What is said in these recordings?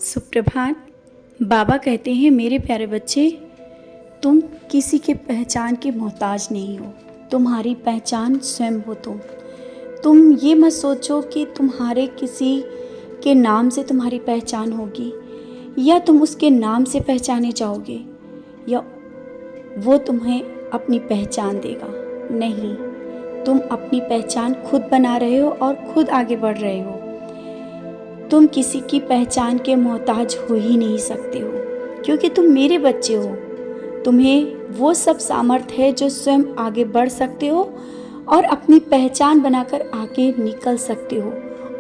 सुप्रभात। बाबा कहते हैं, मेरे प्यारे बच्चे, तुम किसी के पहचान के मोहताज नहीं हो। तुम्हारी पहचान स्वयं हो तुम ये मत सोचो कि तुम्हारे किसी के नाम से तुम्हारी पहचान होगी, या तुम उसके नाम से पहचाने जाओगे, या वो तुम्हें अपनी पहचान देगा। नहीं, तुम अपनी पहचान खुद बना रहे हो और खुद आगे बढ़ रहे हो। तुम किसी की पहचान के मोहताज हो ही नहीं सकते हो, क्योंकि तुम मेरे बच्चे हो। तुम्हें वो सब सामर्थ्य है जो स्वयं आगे बढ़ सकते हो और अपनी पहचान बनाकर आगे निकल सकते हो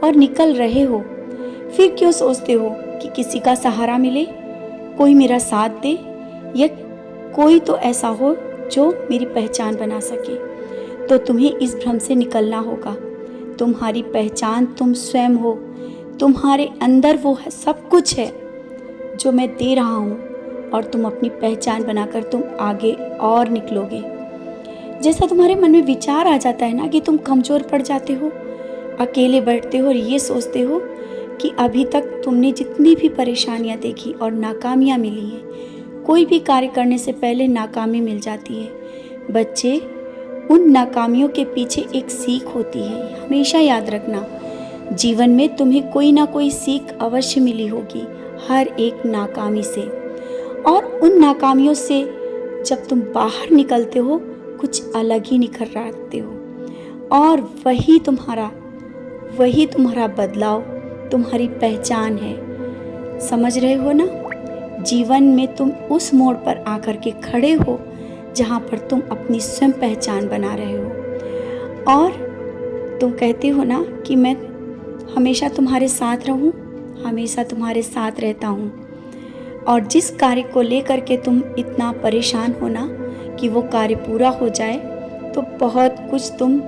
और निकल रहे हो। फिर क्यों सोचते हो कि किसी का सहारा मिले, कोई मेरा साथ दे, या कोई तो ऐसा हो जो मेरी पहचान बना सके। तो तुम्हें इस भ्रम से निकलना होगा। तुम्हारी पहचान तुम स्वयं हो। तुम्हारे अंदर वो सब कुछ है जो मैं दे रहा हूँ, और तुम अपनी पहचान बनाकर तुम आगे और निकलोगे। जैसा तुम्हारे मन में विचार आ जाता है ना कि तुम कमज़ोर पड़ जाते हो, अकेले बैठते हो और ये सोचते हो कि अभी तक तुमने जितनी भी परेशानियाँ देखी और नाकामियाँ मिली हैं, कोई भी कार्य करने से पहले नाकामी मिल जाती है। बच्चे, उन नाकामियों के पीछे एक सीख होती है, हमेशा याद रखना। जीवन में तुम्हें कोई ना कोई सीख अवश्य मिली होगी हर एक नाकामी से, और उन नाकामियों से जब तुम बाहर निकलते हो कुछ अलग ही निखर आते हो, और वही तुम्हारा बदलाव, तुम्हारी पहचान है। समझ रहे हो ना? जीवन में तुम उस मोड़ पर आकर के खड़े हो जहाँ पर तुम अपनी स्वयं पहचान बना रहे हो, और तुम कहते हो ना कि मैं हमेशा तुम्हारे साथ रहूं, हमेशा तुम्हारे साथ रहता हूं। और जिस कार्य को लेकर के तुम इतना परेशान हो ना कि वो कार्य पूरा हो जाए, तो बहुत कुछ तुम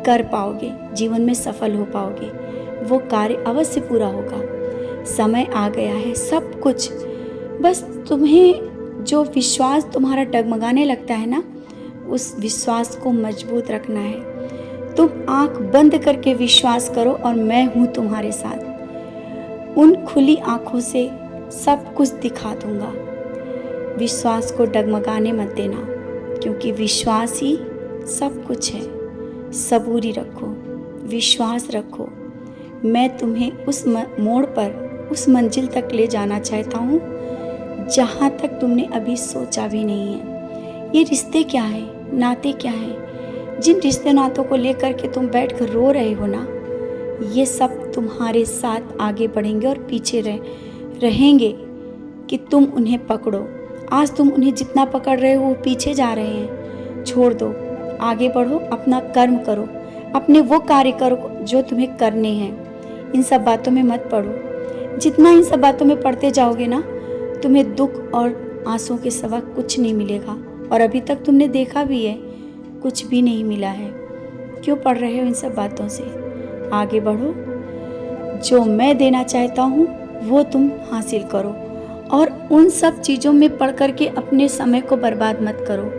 कर पाओगे, जीवन में सफल हो पाओगे। वो कार्य अवश्य पूरा होगा। समय आ गया है, सब कुछ। बस तुम्हें जो विश्वास तुम्हारा डगमगाने लगता है ना, उस विश्वास को मजबूत रखना है। तुम आंख बंद करके विश्वास करो और मैं हूँ तुम्हारे साथ। उन खुली आंखों से सब कुछ दिखा दूंगा। विश्वास को डगमगाने मत देना, क्योंकि विश्वास ही सब कुछ है। सबूरी रखो, विश्वास रखो। मैं तुम्हें उस मोड़ पर, उस मंजिल तक ले जाना चाहता हूँ जहाँ तक तुमने अभी सोचा भी नहीं है। ये रिश्ते क्या है, नाते क्या है, जिन रिश्ते नातों को लेकर के तुम बैठकर रो रहे हो ना, ये सब तुम्हारे साथ आगे बढ़ेंगे और पीछे रहेंगे कि तुम उन्हें पकड़ो। आज तुम उन्हें जितना पकड़ रहे हो वो पीछे जा रहे हैं। छोड़ दो, आगे बढ़ो, अपना कर्म करो, अपने वो कार्य करो जो तुम्हें करने हैं। इन सब बातों में मत पड़ो। जितना इन सब बातों में पढ़ते जाओगे ना, तुम्हें दुख और आंसुओं के सिवा कुछ नहीं मिलेगा। और अभी तक तुमने देखा भी है, कुछ भी नहीं मिला है। क्यों पढ़ रहे हो इन सब बातों से? आगे बढ़ो। जो मैं देना चाहता हूँ वो तुम हासिल करो, और उन सब चीज़ों में पढ़ करके अपने समय को बर्बाद मत करो।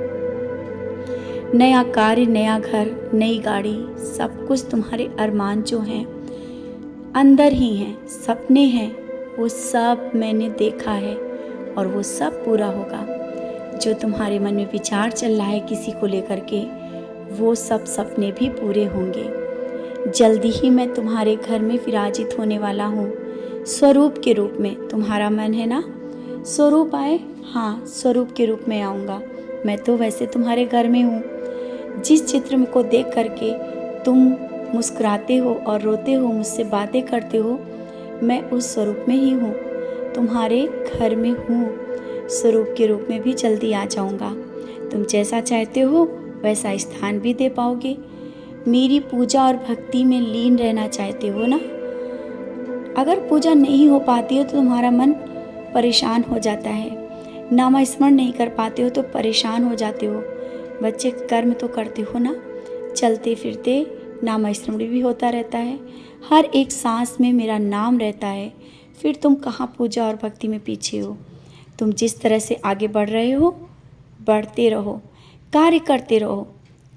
नया कार्य, नया घर, नई गाड़ी, सब कुछ तुम्हारे अरमान जो हैं अंदर ही हैं, सपने हैं, वो सब मैंने देखा है और वो सब पूरा होगा। जो तुम्हारे मन में विचार चल रहा है किसी को लेकर के, वो सब सपने भी पूरे होंगे। जल्दी ही मैं तुम्हारे घर में विराजित होने वाला हूँ, स्वरूप के रूप में। तुम्हारा मन है ना स्वरूप आए? हाँ, स्वरूप के रूप में आऊँगा। मैं तो वैसे तुम्हारे घर में हूँ। जिस चित्र को देख करके तुम मुस्कुराते हो और रोते हो, मुझसे बातें करते हो, मैं उस स्वरूप में ही हूँ, तुम्हारे घर में हूँ। स्वरूप के रूप में भी जल्दी आ जाऊँगा। तुम जैसा चाहते हो वैसा स्थान भी दे पाओगे। मेरी पूजा और भक्ति में लीन रहना चाहते हो ना? अगर पूजा नहीं हो पाती हो तो तुम्हारा मन परेशान हो जाता है, नाम स्मरण नहीं कर पाते हो तो परेशान हो जाते हो। बच्चे, कर्म तो करते हो ना, चलते फिरते नाम स्मरण भी होता रहता है, हर एक सांस में मेरा नाम रहता है। फिर तुम कहाँ पूजा और भक्ति में पीछे हो? तुम जिस तरह से आगे बढ़ रहे हो, बढ़ते रहो, कार्य करते रहो,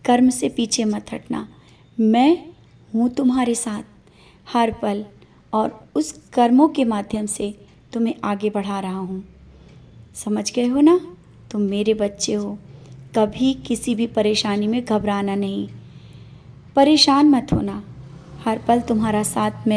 कर्म से पीछे मत हटना। मैं हूँ तुम्हारे साथ हर पल, और उस कर्मों के माध्यम से तुम्हें आगे बढ़ा रहा हूँ। समझ गए हो ना? तुम मेरे बच्चे हो। कभी किसी भी परेशानी में घबराना नहीं, परेशान मत होना। हर पल तुम्हारा साथ मैं